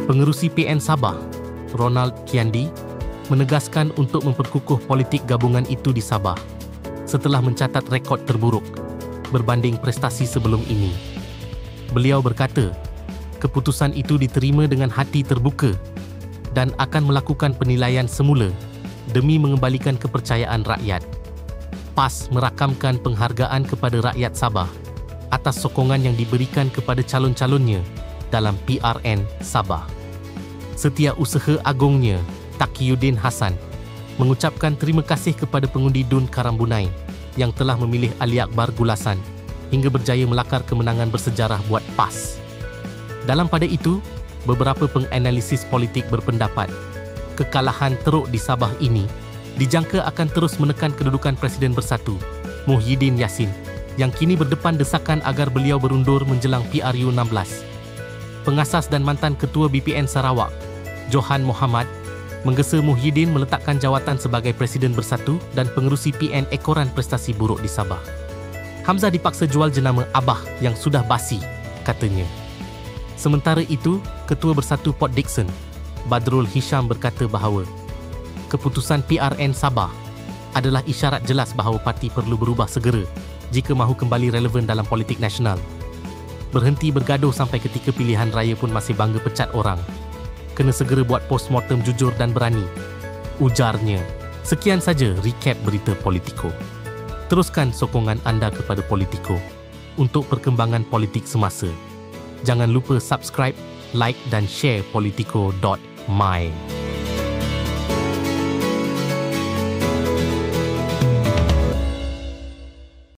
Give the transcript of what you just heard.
Pengerusi PN Sabah, Ronald Kiandi, menegaskan untuk memperkukuh politik gabungan itu di Sabah setelah mencatat rekod terburuk berbanding prestasi sebelum ini. Beliau berkata, keputusan itu diterima dengan hati terbuka dan akan melakukan penilaian semula demi mengembalikan kepercayaan rakyat. PAS merakamkan penghargaan kepada rakyat Sabah atas sokongan yang diberikan kepada calon-calonnya dalam PRN Sabah. Setiausaha Agungnya, Taqiyuddin Hassan, mengucapkan terima kasih kepada pengundi DUN Karambunai yang telah memilih Ali Akbar Gulasan hingga berjaya melakar kemenangan bersejarah buat PAS. Dalam pada itu, beberapa penganalisis politik berpendapat kekalahan teruk di Sabah ini dijangka akan terus menekan kedudukan Presiden Bersatu, Muhyiddin Yassin, yang kini berdepan desakan agar beliau berundur menjelang PRU 16. Pengasas dan mantan Ketua BPN Sarawak, Johan Mohamad, menggesa Muhyiddin meletakkan jawatan sebagai Presiden Bersatu dan pengerusi PN ekoran prestasi buruk di Sabah. Hamzah dipaksa jual jenama Abah yang sudah basi, katanya. Sementara itu, Ketua Bersatu Port Dickson, Badrul Hisham berkata bahawa keputusan PRN Sabah adalah isyarat jelas bahawa parti perlu berubah segera jika mahu kembali relevan dalam politik nasional. Berhenti bergaduh sampai ketika pilihan raya pun masih bangga pecat orang. Kena segera buat postmortem jujur dan berani, ujarnya. Sekian saja recap berita Politico. Teruskan sokongan anda kepada Politico untuk perkembangan politik semasa. Jangan lupa subscribe, like dan share politico.my.